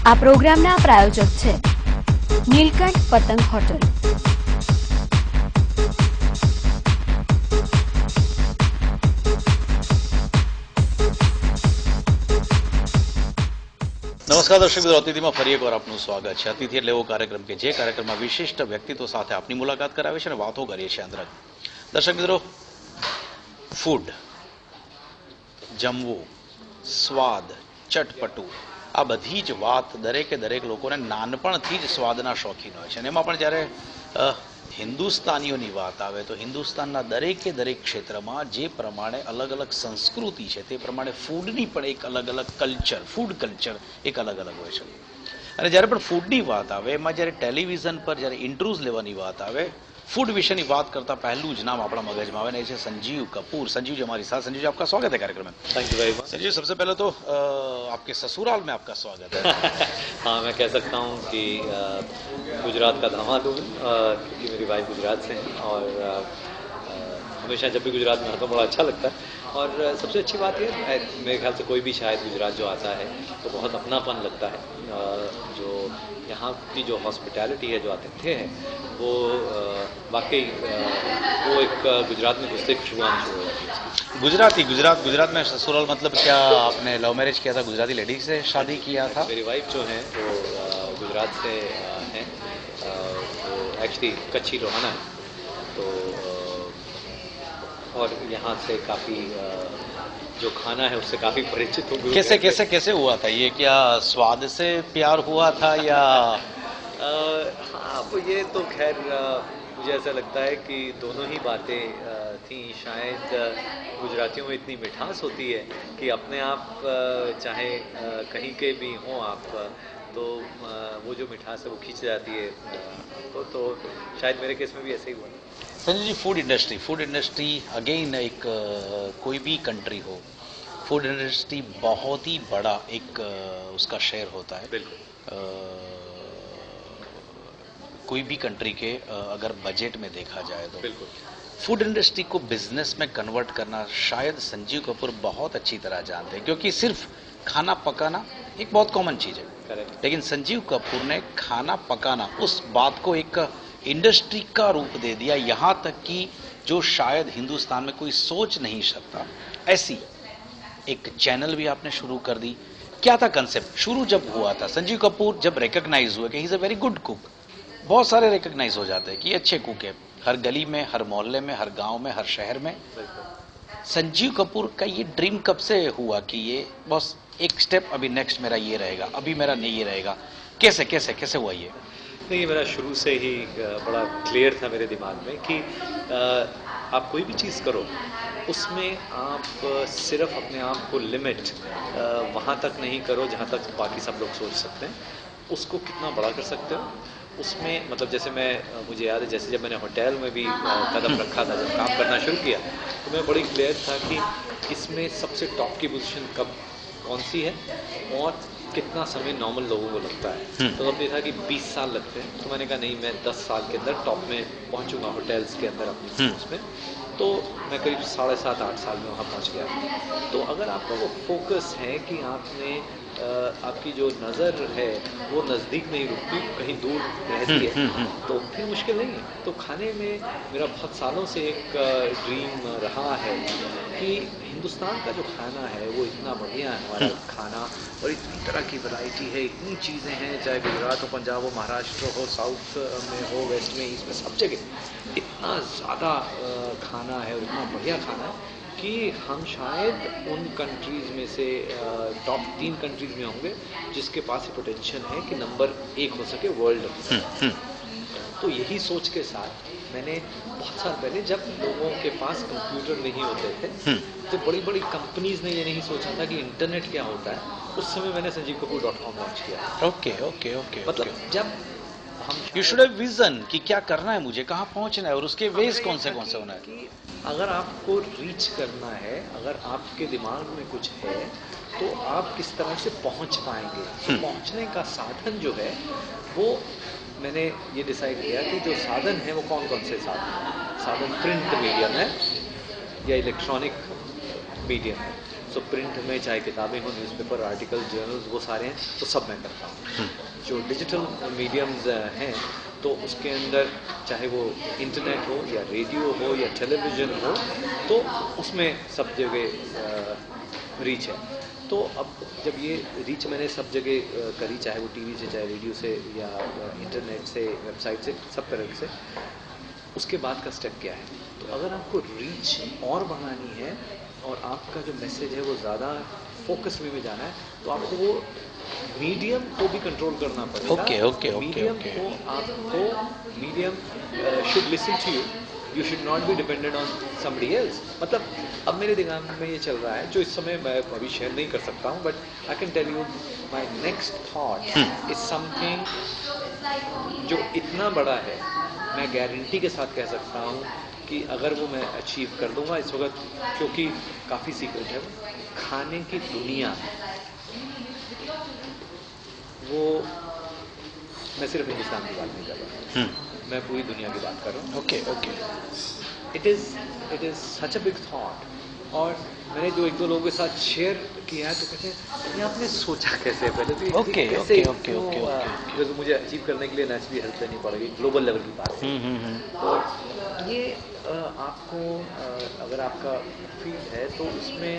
આ પ્રોગ્રામના પ્રાયોજક છે નીલકંઠ પતંગ હોટલ। નમસ્કાર દર્શક મિત્રો, અતિથિમાં ફરી એકવાર આપનું સ્વાગત છે। અતિથિ એટલે એવો કાર્યક્રમ કે જે કાર્યક્રમમાં વિશિષ્ટ વ્યક્તિત્વ સાથે આપની મુલાકાત કરાવે છે અને વાતો કરીએ છીએ અંદર। દર્શક મિત્રો, ફૂડ, જમવું, સ્વાદ, ચટપટું, આ બધી જ વાત દરેકે દરેક લોકોને નાનપણથી જ સ્વાદના શોખીન હોય છે અને એમાં પણ જ્યારે હિન્દુસ્તાનીઓની વાત આવે તો હિન્દુસ્તાનના દરેકે દરેક ક્ષેત્રમાં જે પ્રમાણે અલગ અલગ સંસ્કૃતિ છે તે પ્રમાણે ફૂડની પણ એક અલગ અલગ કલ્ચર, ફૂડ કલ્ચર એક અલગ અલગ હોય છે। અને જ્યારે પણ ફૂડની વાત આવે એમાં જ્યારે ટેલિવિઝન પર જ્યારે ઇન્ટરવ્યૂઝ લેવાની વાત આવે, फूड विषय की बात करता पहलू ज नाम अपना मगज में आवे है संजीव कपूर। संजीव जी हमारे साथ। संजीव जी, आपका स्वागत है कार्यक्रम में। Thank you very much. Sanjeev, सबसे पहले तो आपके ससुराल में आपका स्वागत है। हाँ, मैं कह सकता हूँ कि गुजरात का दामाद हूँ, क्योंकि मेरी वाइफ गुजरात से है और हमेशा जब भी गुजरात में आता हूँ बड़ा अच्छा लगता है। और सबसे अच्छी बात ये मेरे ख्याल से कोई भी शायद गुजरात जो आता है तो बहुत अपनापन लगता है। जो यहाँ की जो हॉस्पिटैलिटी है, जो आतिथ्य है, वो वाकई वो एक गुजरात में घुसते खुशबू आनी शुरू हो जाती है। गुजरात में ससुराल मतलब क्या आपने लव मैरिज किया था? गुजराती लेडी से शादी किया था? मेरी वाइफ जो है वो गुजरात से हैं, वो एक्चुअली कच्छी रोहाना है, तो और यहाँ से काफ़ी जो खाना है उससे काफ़ी परिचित हो गए। कैसे हुआ था ये? क्या स्वाद से प्यार हुआ था या? हाँ, अब ये तो खैर मुझे ऐसा लगता है कि दोनों ही बातें थी। शायद गुजरातियों में इतनी मिठास होती है कि अपने आप चाहे कहीं के भी हों आप, तो वो जो मिठास है वो खींच जाती है। तो शायद मेरे केस में भी ऐसे ही हुआ। Sanjay ji, food industry again एक कोई भी कंट्री हो, फूड इंडस्ट्री बहुत ही बड़ा एक उसका शेयर होता है। बिल्कुल। कोई भी कंट्री के अगर बजट में देखा जाए तो बिल्कुल फूड इंडस्ट्री को बिजनेस में कन्वर्ट करना शायद संजीव कपूर बहुत अच्छी तरह जानते हैं, क्योंकि सिर्फ खाना पकाना एक बहुत कॉमन चीज़ है। करेक्ट। लेकिन संजीव कपूर ने खाना पकाना उस बात को एक इंडस्ट्री का रूप दे दिया, यहाँ तक कि जो शायद हिंदुस्तान में कोई सोच नहीं सकता, ऐसी एक चैनल भी आपने शुरू कर दी। क्या था कंसेप्ट शुरू जब हुआ था? संजीव कपूर जब रिकॉग्नाइज हुए कि he is a very good cook, बहुत सारे रिकॉग्नाइज हो जाते हैं कि अच्छे कुक है, हर गली में, हर मोहल्ले में, हर गांव में, हर शहर में। संजीव कपूर का ये ड्रीम कब से हुआ कि ये बस एक स्टेप अभी नेक्स्ट मेरा ये रहेगा, अभी मेरा नहीं ये रहेगा? कैसे हुआ ये? नहीं, मेरा शुरू से ही बड़ा क्लियर था मेरे दिमाग में कि आप कोई भी चीज़ करो उसमें आप सिर्फ अपने आप को लिमिट वहाँ तक नहीं करो जहाँ तक बाकी सब लोग सोच सकते हैं, उसको कितना बड़ा कर सकते हो उसमें। मतलब जैसे मुझे याद है, जैसे जब मैंने होटल में भी कदम रखा था, जब काम करना शुरू किया, तो मैं बड़ी क्लियर था कि इसमें सबसे टॉप की पोजीशन कौन सी है और कितना समय नॉर्मल लोगों को लगता है। तो अब ये था कि 20 साल लगते हैं, तो मैंने कहा नहीं, मैं 10 साल के अंदर टॉप में पहुंचूंगा होटल्स के अंदर अपनी उसमें। तो मैं करीब 7.5-8 साल में वहाँ पहुँच गया। तो अगर आपका वो फोकस है कि आपने आपकी जो नज़र है वो नज़दीक नहीं रुकती, कहीं दूर रहती है, तो फिर मुश्किल नहीं है। तो खाने में मेरा बहुत सालों से एक ड्रीम रहा है कि हिंदुस्तान का जो खाना है वो इतना बढ़िया है, हमारा खाना, और इतनी तरह की वैरायटी है, इतनी चीज़ें हैं, चाहे गुजरात हो, पंजाब हो, महाराष्ट्र हो, साउथ में हो, वेस्ट में, ईस्ट में, सब जगह इतना ज़्यादा खाना है और इतना बढ़िया खाना है कि हम शायद उन कंट्रीज़ में से टॉप 3 कंट्रीज़ में होंगे जिसके पास ये पोटेंशियल है कि नंबर 1 हो सके वर्ल्ड में। तो यही सोच के साथ मैंने बहुत साल पहले, जब लोगों के पास कंप्यूटर नहीं होते थे, तो बड़ी बड़ी कंपनीज़ ने ये नहीं सोचा था कि इंटरनेट क्या होता है, उस समय मैंने sanjeevkapoor.com लॉन्च किया। ओके। मतलब जब यू शुड हैव विजन कि क्या करना है, मुझे कहाँ पहुंचना है और उसके वेज कौन से होना है। कि अगर आपको रीच करना है, अगर आपके दिमाग में कुछ है, तो आप किस तरह से पहुंच पाएंगे। तो पहुंचने का साधन जो है वो मैंने ये डिसाइड किया कि जो साधन है वो कौन से साधन प्रिंट मीडियम है या इलेक्ट्रॉनिक मीडियम है। सो प्रिंट में चाहे किताबें हो, न्यूज़पेपर, आर्टिकल, जर्नल्स, वो सारे हैं, तो सब मैं करता हूँ। जो डिजिटल मीडियम्स हैं तो उसके अंदर चाहे वो इंटरनेट हो या रेडियो हो या टेलीविज़न हो, तो उसमें सब जगह रीच है। तो अब जब ये रीच मैंने सब जगह करी, चाहे वो टीवी से, चाहे रेडियो से या इंटरनेट से, वेबसाइट से, सब तरह से, उसके बाद का स्टेप क्या है? तो अगर आपको रीच और बढ़ानी है और आपका जो मैसेज है वो ज़्यादा फोकस वे में जाना है, तो आपको वो मीडियम को भी कंट्रोल करना पड़ेगा। मीडियम को आपको, medium should listen to you, you should not be dependent on somebody else. मतलब अब मेरे दिमाग में ये चल रहा है, जो इस समय मैं अभी शेयर नहीं कर सकता हूँ, but I can tell you my next thought is something जो इतना बड़ा है, मैं गारंटी के साथ कह सकता हूँ कि अगर वो मैं अचीव कर दूंगा इस वक्त, क्योंकि काफ़ी सीक्रेट है, खाने की दुनिया, वो मैं सिर्फ हिंदुस्तान की बात नहीं कर रहा, मैं पूरी दुनिया की बात कर रहा हूँ। Okay. It is such a big thought. और मैंने जो एक दो लोगों के साथ शेयर किया है, तो कहते हैं ये आपने सोचा कैसे पहले? तो ओके। जैसे मुझे अचीव करने के लिए नेचुरली हेल्प करनी पड़ेगी, ग्लोबल लेवल की बात है। तो ये आपको अगर आपका फील्ड है तो उसमें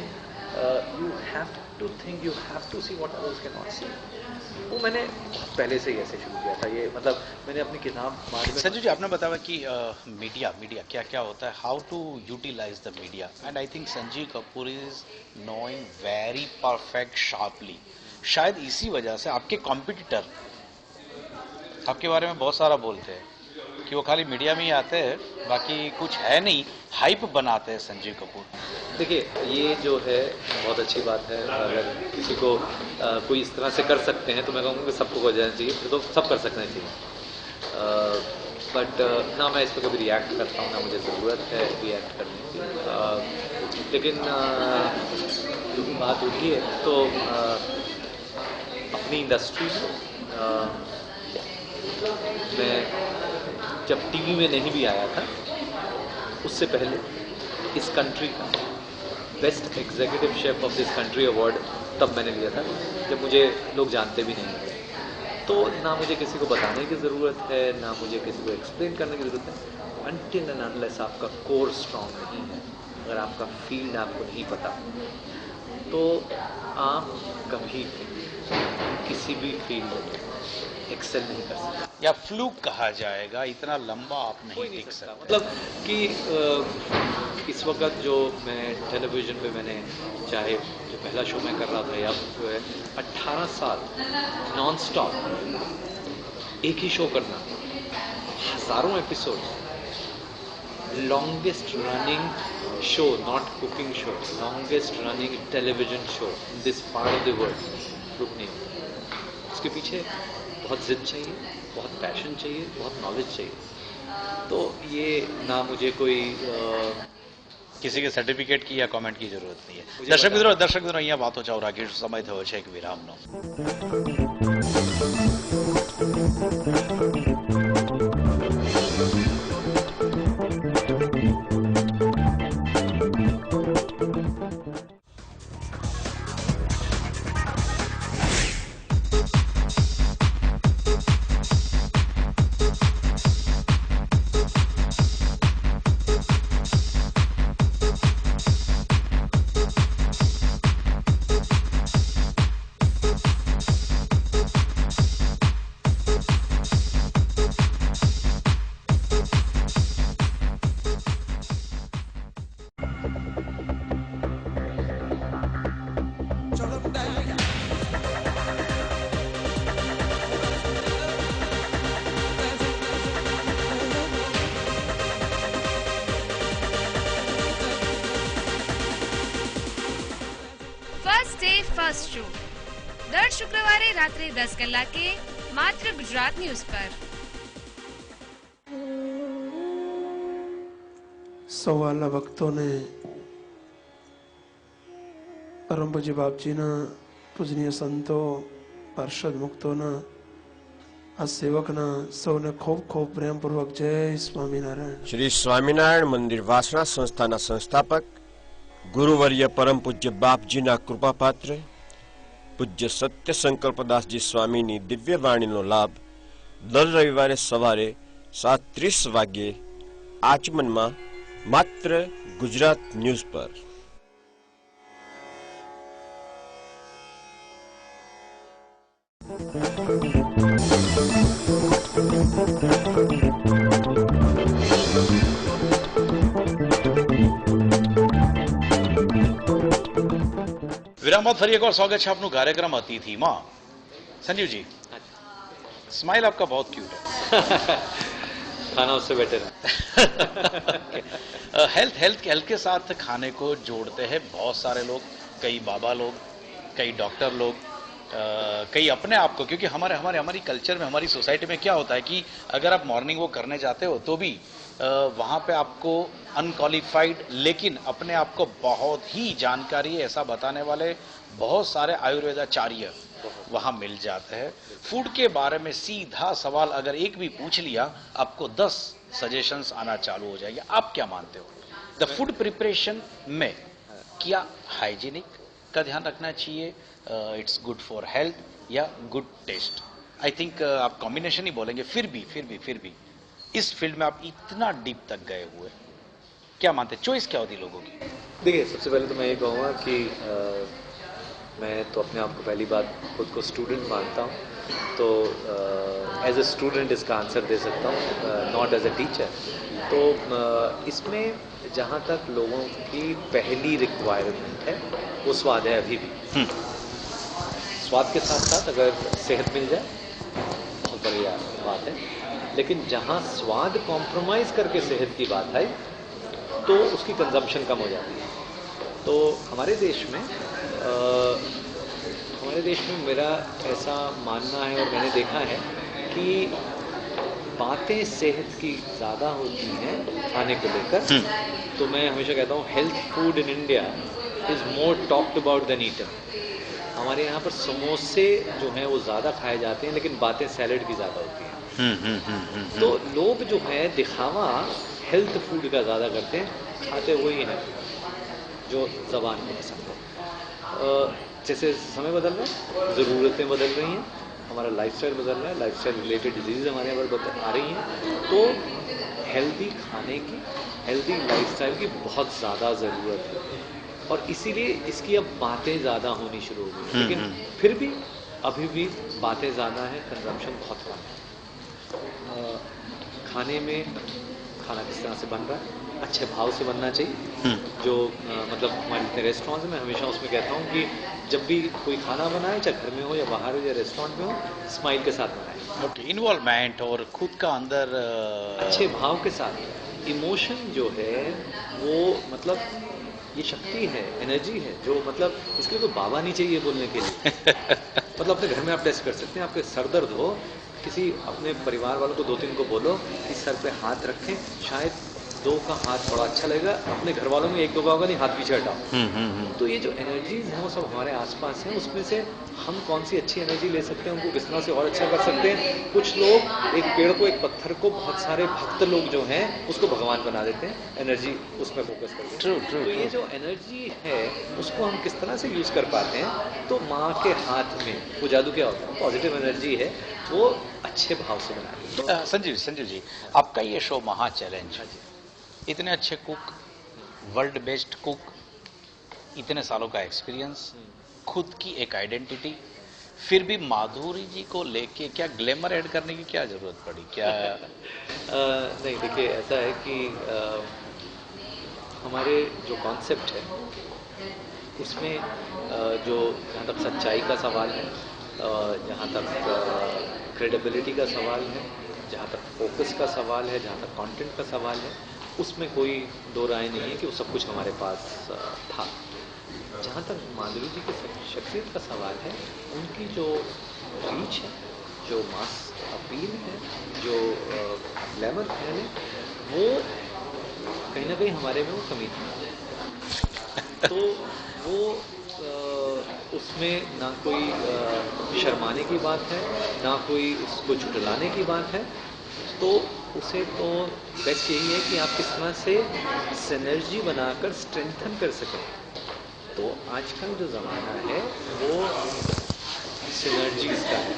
you have to think, you have to see what others can not see. वो मैंने पहले से ही ऐसे शुरू किया था। ये मतलब मैंने अपनी किताब संजू जी, आपने बताया कि मीडिया क्या क्या होता है, how to utilize the media, and I think Sanjeev Kapoor is knowing very perfect sharply. शायद इसी वजह से आपके कॉम्पिटिटर आपके बारे में बहुत सारा बोलते हैं कि वो खाली मीडिया में ही आते हैं, बाकी कुछ है नहीं, हाइप बनाते हैं संजीव कपूर। देखिए, ये जो है बहुत अच्छी बात है। अगर किसी को कोई इस तरह से कर सकते हैं तो मैं कहूँगा कि सबको हो जाना चाहिए, फिर तो सब कर सकना चाहिए। बट ना मैं इस पर कभी रिएक्ट करता हूँ, ना मुझे ज़रूरत है रिएक्ट करने की। लेकिन जो भी बात होती है तो अपनी इंडस्ट्री में मैं जब टीवी में नहीं भी आया था, उससे पहले इस कंट्री का best executive chef of this country award तब मैंने लिया था जब मुझे लोग जानते भी नहीं थे। तो ना मुझे किसी को बताने की ज़रूरत है, ना मुझे किसी को एक्सप्लेन करने की ज़रूरत है। अनटिल एंड अनलेस आपका कोर स्ट्रॉन्ग नहीं है, अगर आपका फील्ड आपको नहीं पता, तो आप कभी किसी भी फील्ड में एक्सेल नहीं कर सकते, या फ्लूक कहा जाएगा, इतना लंबा आप नहीं टिक सकते। मतलब कि इस वक्त जो मैं टेलीविज़न पे मैंने, चाहे जो पहला शो मैं कर रहा था, या जो है 18 साल नॉन स्टॉप एक ही शो करना, हज़ारों episodes, longest running show, not cooking show, longest running television show in this part of the world, रुक नहीं होगा। उसके पीछे बहुत जिद चाहिए, बहुत पैशन चाहिए, बहुत नॉलेज चाहिए। तो ये ना मुझे कोई किसी के सर्टिफिकेट की या कमेंट की जरूरत नहीं है। दर्शक मित्रों અહીંયા વાતો ચાલુ રાખીશું, સમય થયો છે એક વિરામનો। ફર્સ્ટ ડે ફર્સ્ટ શો દર શુક્રવારે રાત્રે 10 કલાકે માત્ર ગુજરાત ન્યૂઝ પર। સવાલા ભક્તોને પરમ પૂજ્ય બાપજીના પૂજનીય સંતો પાર્ષદ મુક્તોના આ સેવકના સૌને ખૂબ ખૂબ પ્રેમપૂર્વક જય સ્વામિનારાયણ। શ્રી સ્વામિનારાયણ મંદિર વાસણા સંસ્થાના સંસ્થાપક ગુરુવર્ય પરમ પૂજ્ય બાપજીના કૃપાપાત્ર પૂજ્ય સત્ય સંકલ્પદાસજી સ્વામીની દિવ્ય વાણીનો લાભ દર રવિવારે સવારે 7:30 વાગ્યે આચમનમાં માત્ર ગુજરાત ન્યૂઝ પર. વિરામ બાદ ફરી એક और स्वागत है आपનું कार्यक्रम अतिथि मां. संजीव जी, स्माइल आपका बहुत क्यूट है. खाना उससे बेटर है. हेल्थ के साथ खाने को जोड़ते हैं बहुत सारे लोग, कई बाबा लोग, कई डॉक्टर लोग, कई अपने आप को, क्योंकि हमारी कल्चर में, हमारी सोसाइटी में क्या होता है कि अगर आप मॉर्निंग वॉक करने जाते हो तो भी वहां पे आपको अनक्वालिफाइड लेकिन अपने आप को बहुत ही जानकारी ऐसा बताने वाले बहुत सारे आयुर्वेदाचार्य वहां मिल जाते हैं. फूड के बारे में सीधा सवाल अगर एक भी पूछ लिया, आपको 10 सजेशंस आना चालू हो जाएंगे. आप क्या मानते हो, द फूड प्रिपरेशन में क्या हाइजीनिक का ध्यान रखना चाहिए, इट्स गुड फॉर हेल्थ या गुड टेस्ट? आई थिंक आप कॉम्बिनेशन ही बोलेंगे. फिर भी इस फील्ड में आप इतना डीप तक गए हुए, क्या मानते, चॉइस क्या होती लोगों की? देखिए, सबसे पहले तो मैं ये कहूँगा कि मैं तो अपने आप को पहली बात खुद को स्टूडेंट मानता हूँ, तो एज ए स्टूडेंट इसका आंसर दे सकता हूँ, नॉट एज ए टीचर. तो इसमें जहाँ तक लोगों की पहली रिक्वायरमेंट है वो स्वाद है. अभी भी स्वाद के साथ साथ अगर सेहत मिल जाए बहुत बढ़िया बात है, लेकिन जहाँ स्वाद कॉम्प्रोमाइज़ करके सेहत की बात आई तो उसकी कंजम्पशन कम हो जाती है. तो हमारे देश में मेरा ऐसा मानना है और मैंने देखा है कि बातें सेहत की ज़्यादा होती हैं खाने को लेकर. तो मैं हमेशा कहता हूँ health food in India is more talked about than eaten. हमारे यहाँ पर समोसे जो हैं वो ज़्यादा खाए जाते हैं, लेकिन बातें सैलेड की ज़्यादा होती हैं. तो लोग जो है दिखावा हेल्थ फूड का ज़्यादा करते हैं, खाते वही हैं जो ज़बान को पसंद है. जैसे समय बदल रहा है, ज़रूरतें बदल रही हैं, हमारा लाइफस्टाइल बदल रहा है, लाइफस्टाइल रिलेटेड डिजीज़ हमारे यहाँ पर आ रही हैं, तो हेल्दी खाने की, हेल्दी लाइफस्टाइल की बहुत ज़्यादा ज़रूरत है. और इसीलिए इसकी अब बातें ज़्यादा होनी शुरू हो गई. लेकिन फिर भी अभी भी बातें ज़्यादा हैं, कंजम्पशन बहुत कम है. खाने में खाना किस तरह से बन रहा है, अच्छे भाव से बनना चाहिए. जो मतलब हमारे इतने रेस्टोरेंट्स में हमेशा उसमें कहता हूँ कि जब भी कोई खाना बनाए, चाहे घर में हो या बाहर हो या रेस्टोरेंट में हो, स्माइल के साथ बनाए. ओके, इन्वॉल्वमेंट और खुद का अंदर अच्छे भाव के साथ. इमोशन जो है वो मतलब ये शक्ति है, एनर्जी है, जो मतलब इसके लिए कोई बाबा नहीं चाहिए बोलने के लिए. मतलब अपने घर में आप टेस्ट कर सकते हैं. आपके सर दर्द हो, किसी अपने परिवार वालों को 2-3 को बोलो कि सर पे हाथ रखें, शायद 2 का हाथ बड़ा अच्छा लगेगा. अपने घर वालों में 1-2 का होगा नहीं, हाथ पीछे हटाओ. तो ये जो एनर्जीज हैं वो सब हमारे आसपास हैं. उसमें से हम कौन सी अच्छी एनर्जी ले सकते हैं, उनको किस तरह से और अच्छा कर सकते हैं. कुछ लोग एक पेड़ को, एक पत्थर को, बहुत सारे भक्त लोग जो हैं उसको भगवान बना देते हैं, एनर्जी उसमें फोकस करके. तो ये जो एनर्जी है उसको हम किस तरह से यूज़ कर पाते हैं, तो माँ के हाथ में वो जादू क्या होता है, पॉजिटिव एनर्जी है, वो अच्छे भाव से बनाते हैं. संजीव जी, आपका ये शो महा चैलेंज, इतने अच्छे कुक, वर्ल्ड बेस्ट कुक, इतने सालों का एक्सपीरियंस, खुद की एक आइडेंटिटी, फिर भी माधुरी जी को लेके क्या ग्लैमर ऐड करने की क्या जरूरत पड़ी, क्या? नहीं, देखिए ऐसा है कि हमारे जो कॉन्सेप्ट है उसमें जो जहाँ तक सच्चाई का सवाल है, जहाँ तक क्रेडिबिलिटी का सवाल है, जहाँ तक फोकस का सवाल है, जहाँ तक कंटेंट का सवाल है, उसमें कोई दो राय नहीं है कि वो सब कुछ हमारे पास था. जहाँ तक माधुरी जी की शख्सियत का सवाल है, उनकी जो रीच है, जो मास अपील है, जो ग्लैमर है, वो कहीं ना कहीं हमारे में वो कमी थी. तो वो उसमें ना कोई शर्माने की बात है, ना कोई उसको झुटलाने की बात है. तो उसे तो बेस्ट यही है कि आप किस तरह से सिनर्जी बनाकर स्ट्रेंथन कर सकें। तो आजकल जो ज़माना है वो सिनर्जीज का है,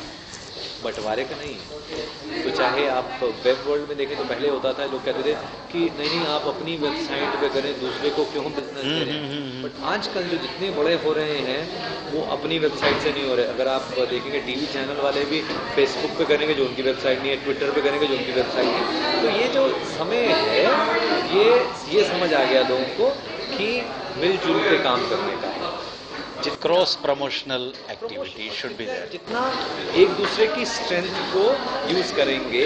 बंटवारे का नहीं है। तो चाहे आप वेब वर्ल्ड में देखें तो पहले होता था, लोग कहते थे कि नहीं आप अपनी वेबसाइट पे करें, दूसरे को क्यों बिजनेस दे रहे हैं। बट आजकल जो जितने बड़े हो रहे हैं वो अपनी वेबसाइट से नहीं हो रहे। अगर आप देखेंगे टीवी चैनल वाले भी फेसबुक पे करेंगे जो उनकी वेबसाइट नहीं है, ट्विटर पे करेंगे जो उनकी वेबसाइट नहीं है। तो ये जो समय है ये समझ आ गया लोगों को कि मिलजुल के काम करने का है। Cross promotional activity should be there. जितना एक दूसरे की स्ट्रेंथ को यूज करेंगे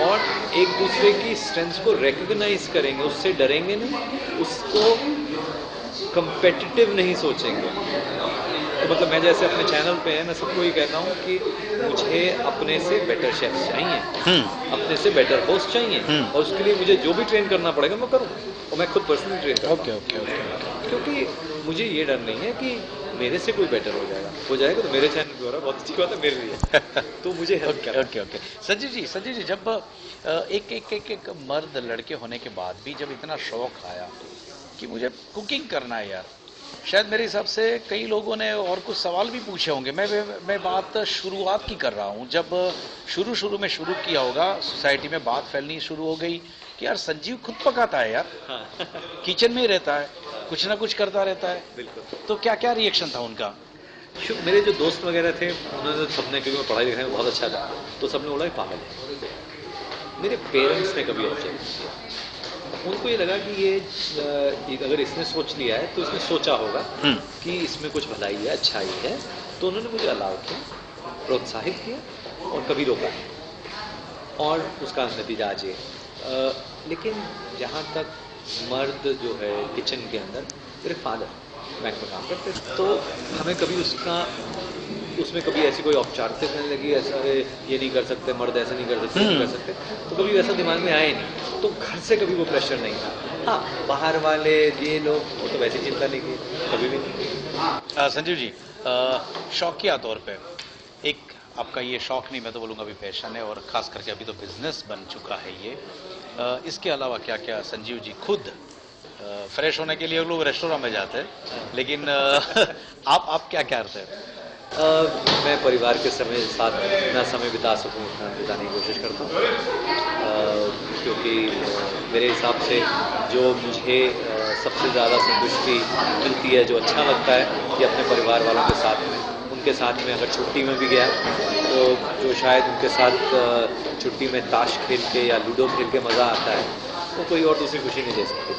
और एक दूसरे की स्ट्रेंथ को रिकॉग्नाइज करेंगे, उससे डरेंगे नहीं, उसको कंपेटिटिव नहीं सोचेंगे। तो मतलब मैं जैसे अपने चैनल पे है, मैं सबको ये कहता हूँ कि मुझे अपने से बेटर शेफ्स चाहिए, अपने से बेटर होस्ट चाहिए, और उसके लिए मुझे जो भी ट्रेन करना पड़ेगा मैं करूँ, और मैं खुद पर्सनली ट्रेन करूँ। ओके। क्योंकि मुझे ये डर नहीं है कि मेरे से कोई बेटर हो जाएगा तो मेरे चैनल पे हो रहा है, बहुत अच्छी बात है मेरे लिए। तो मुझे हेल्प करना। ओके। संजीव जी, जब एक मर्द लड़के होने के बाद भी जब इतना शौक आया कि मुझे कुकिंग करना है यार, शायद मेरे हिसाब से कई लोगों ने और कुछ सवाल भी पूछे होंगे। मैं बात शुरुआत की कर रहा हूँ, जब शुरू में शुरू किया होगा, सोसाइटी में बात फैलनी शुरू हो गई कि यार संजीव खुद पकाता है यार, किचन में ही रहता है, कुछ ना कुछ करता रहता है। बिल्कुल। तो क्या रिएक्शन था उनका? मेरे जो दोस्त वगैरह थे उन्होंने सबने, क्योंकि मैं पढ़ाई लिखाई में बहुत अच्छा था, तो सबने बोला कि पागल है। मेरे पेरेंट्स ने कभी ऑब्जेक्ट नहीं किया। उनको ये लगा कि ये अगर इसने सोच लिया है तो इसने सोचा होगा कि इसमें कुछ भलाई है, अच्छाई है, तो उन्होंने मुझे अलाउ किया, प्रोत्साहित किया और कभी रोका नहीं, और उसका नतीजा आज ये। लेकिन जहाँ तक मर्द जो है किचन के अंदर, मेरे फादर बैंक में काम करते, तो हमें कभी उसमें कभी ऐसी कोई औपचारिकता नहीं लगी, ऐसा ये नहीं कर सकते मर्द, ऐसा नहीं कर सकते, नहीं कर सकते, तो कभी वैसा दिमाग में आया नहीं। तो घर से कभी वो प्रेशर नहीं था। हाँ, बाहर वाले ये लोग वो तो वैसी चिंता नहीं की, कभी भी नहीं। संजीव जी, शौकिया तौर पे एक आपका ये शौक नहीं, मैं तो बोलूँगा अभी पैशन है, और खास करके अभी तो बिजनेस बन चुका है ये। इसके अलावा क्या संजीव जी खुद फ्रेश होने के लिए लोग रेस्टोरेंट में जाते हैं, लेकिन आप क्या करते हैं? मैं परिवार के साथ इतना समय बिता सकूं उतना बिताने की कोशिश करता हूँ, क्योंकि मेरे हिसाब से जो मुझे सबसे ज़्यादा संतुष्टि मिलती है, जो अच्छा लगता है, कि अपने परिवार वालों के साथ में, उनके साथ में अगर छुट्टी में भी गया तो जो शायद उनके साथ छुट्टी में ताश खेल के या लूडो खेल के मज़ा आता है, वो कोई और दूसरी खुशी नहीं दे सकती।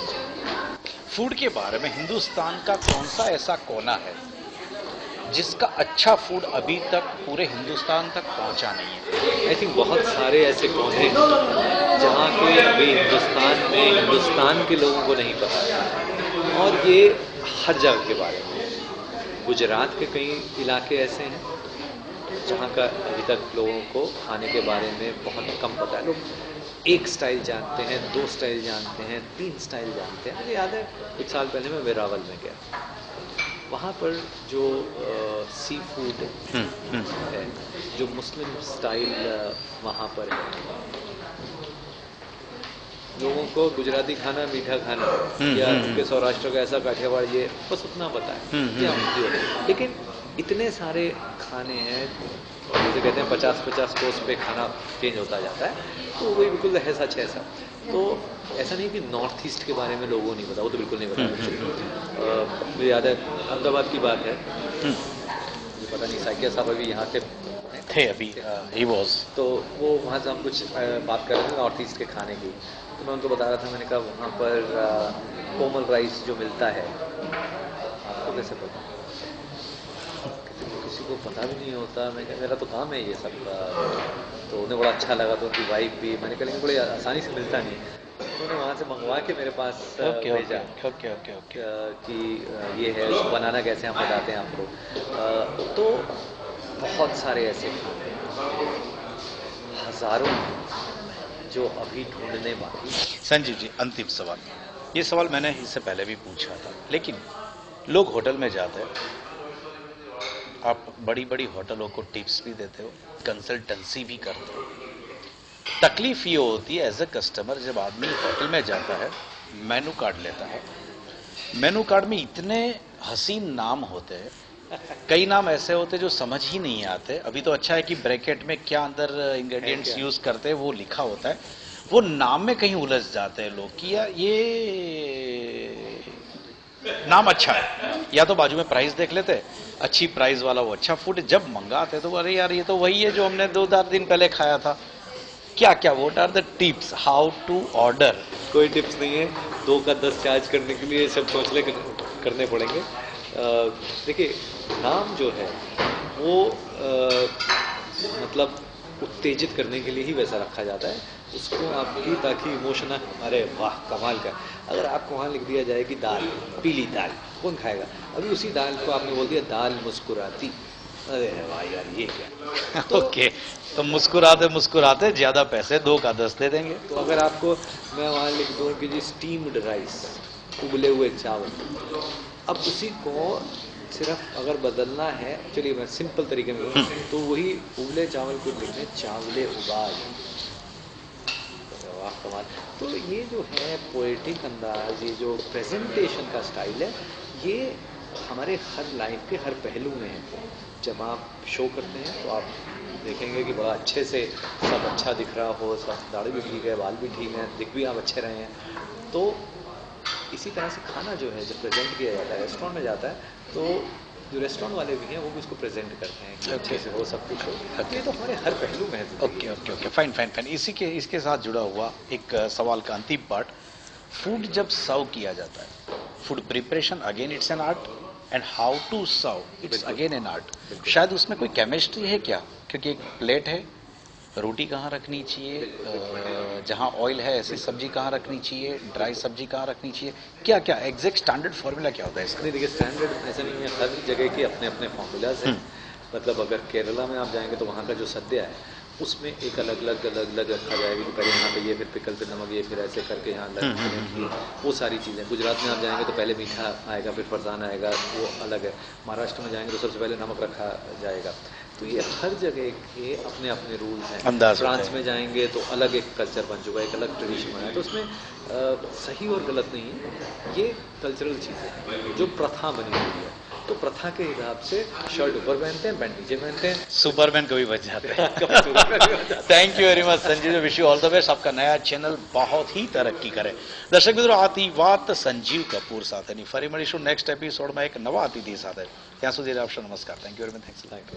फूड के बारे में हिंदुस्तान का कौन सा ऐसा कोना है जिसका अच्छा फूड अभी तक पूरे हिंदुस्तान तक पहुंचा नहीं है? आई थिंक बहुत सारे ऐसे कोने जहाँ के अभी हिंदुस्तान में हिंदुस्तान के लोगों को नहीं पता, और ये हर जगह के बारे में। गुजरात के कई इलाके ऐसे हैं जहाँ का अभी तक लोगों को खाने के बारे में बहुत कम पता है। लोग एक स्टाइल जानते हैं, 2 स्टाइल जानते हैं, 3 स्टाइल जानते हैं। मुझे याद है कुछ साल पहले मैं वेरावल में गया, वहाँ पर जो सी फूड है, जो मुस्लिम स्टाइल वहाँ पर है, लोगों को गुजराती खाना, मीठा खाना, या उनके सौराष्ट्र का ऐसा काठियावाड़, ये बस उतना पता है। लेकिन इतने सारे खाने हैं, जैसे कहते हैं 50-50 कोर्स पे खाना चेंज होता जाता है, तो वही बिल्कुल है सच है ऐसा। तो ऐसा नहीं कि नॉर्थ ईस्ट के बारे में लोगों को नहीं पता, वो तो बिल्कुल नहीं पता। मुझे याद है अहमदाबाद की बात है, मुझे पता नहीं साइकिया साहब अभी यहाँ थे अभी ही वॉज, तो वो वहाँ से हम कुछ बात कर रहे थे नॉर्थ ईस्ट के खाने की, तो मैं उनको बता रहा था, मैंने कहा वहाँ पर कोमल राइस जो मिलता है, आपको कैसे पता? किसी को पता भी नहीं होता। मैं कहा मेरा तो काम है ये सब। तो उन्हें बड़ा अच्छा लगा, तो उनकी वाइफ भी, मैंने कहा लेकिन बड़ी आसानी से मिलता नहीं, उन्होंने वहाँ से मंगवा के मेरे पास भेजा कि ये है, उसको बनाना कैसे हम बताते हैं आपको। तो बहुत सारे ऐसे हजारों जो अभी ढूंढने बाकी। संजीव जी, अंतिम सवाल, ये सवाल मैंने इससे पहले भी पूछा था, लेकिन लोग होटल में जाते हैं, आप बड़ी बड़ी होटलों को टिप्स भी देते हो, कंसल्टेंसी भी करते हो, तकलीफ ये होती है एज ए कस्टमर, जब आदमी होटल में जाता है, मेनू कार्ड लेता है, मेनू कार्ड में इतने हसीन नाम होते हैं, कई नाम ऐसे होते हैं जो समझ ही नहीं आते। अभी तो अच्छा है कि ब्रैकेट में क्या अंदर इंग्रेडिएंट्स यूज करते हैं वो लिखा होता है, वो नाम में कहीं उलझ जाते हैं लोग कि यार ये नाम अच्छा है, या तो बाजू में प्राइस देख लेते हैं, अच्छी प्राइस वाला वो अच्छा फूड, जब मंगाते तो अरे यार ये तो वही है जो हमने 2-4 दिन पहले खाया था। क्या क्या what are the tips how to order? कोई टिप्स नहीं है, 2 का 10 चार्ज करने के लिए सब सोचने करने पड़ेंगे। देखिए, नाम जो है वो मतलब उत्तेजित करने के लिए ही वैसा रखा जाता है उसको आपकी, ताकि इमोशन, अरे वाह कमाल का। अगर आपको वहाँ लिख दिया जाए कि दाल, पीली दाल, कौन खाएगा? अभी उसी दाल को आपने बोल दिया दाल मुस्कुराती, अरे वाह यार ये क्या। ओके, तो मुस्कुराते मुस्कुराते ज्यादा पैसे 2 का 10 दे देंगे। तो अगर आपको मैं वहाँ लिख दूँ कि जी स्टीम्ड राइस, उबले हुए चावल, अब उसी को सिर्फ अगर बदलना है, चलिए मैं सिंपल तरीके में बोलूँ तो वही उबले चावल को लिखने चावले उबाल, वाह कमाल। तो ये जो है पोएटिक अंदाज, ये जो प्रेजेंटेशन का स्टाइल है, ये हमारे हर लाइफ के हर पहलू में है। जब आप शो करते हैं तो आप देखेंगे कि बड़ा अच्छे से सब अच्छा दिख रहा हो, सब दाढ़ी भी ठीक है, बाल भी ठीक हैं, दिख भी आप अच्छे रहे हैं। तो इसी तरह से खाना जो है जब प्रेजेंट किया जाता है, रेस्टोरेंट में जाता है, तो जो रेस्टोरेंट वाले भी हैं वो भी उसको प्रेजेंट करते हैं कि अच्छे से हो, सब कुछ हो। ये तो हमारे हर पहलू में है। Okay okay okay, fine fine fine. इसके साथ जुड़ा हुआ एक सवाल का अंतिम पार्ट, फूड जब सर्व किया जाता है, food preparation again it's an art and how to serve it's again an art. शायद उसमें कोई केमिस्ट्री है क्या? क्योंकि एक प्लेट है, रोटी कहाँ रखनी चाहिए, जहाँ ऑयल है ऐसी सब्जी कहाँ रखनी चाहिए, ड्राई सब्जी कहाँ रखनी चाहिए, क्या क्या एग्जैक्ट स्टैंडर्ड फॉर्मूला क्या होता है इसका? नहीं देखिए, स्टैंडर्ड ऐसा नहीं है, हर जगह के अपने अपने फॉर्मूलाज हैं। मतलब अगर केरला में आप जाएंगे तो वहाँ का जो सद्या है उसमें एक अलग अलग रखा जाएगा कि पहले यहाँ पे ये, फिर पिकल, फिर नमक, ये फिर ऐसे करके यहाँ अलग, वो सारी चीज़ें। गुजरात में आप जाएंगे तो पहले मीठा आएगा, फिर फरसान आएगा, वो अलग है। महाराष्ट्र में जाएंगे तो सबसे पहले नमक रखा जाएगा। तो ये हर जगह के अपने अपने रूल्स हैं। फ्रांस में जाएंगे तो अलग एक कल्चर बन चुका है, एक अलग ट्रेडिशन बना है। तो उसमें सही और गलत नहीं है, ये कल्चरल चीज़ें हैं जो प्रथा बनी हुई है। तो प्रथा के हिसाब से शर्ट ऊपर पहनते हैं, पैंट नीचे पहनते हैं, सुपरमैन कभी बच जाते हैं। Thank you very much Sanjeev, wish you all the best. आपका नया चैनल बहुत ही तरक्की करे। दर्शक मित्रों, आती बात संजीव कपूर साथ है। फरी મળીશું નેક્સ્ટ એપિસોડમાં એક નવા અતિથિ સાથે। ત્યાં સુધી આપશો નમસ્કાર। Thank you very much. Thanks.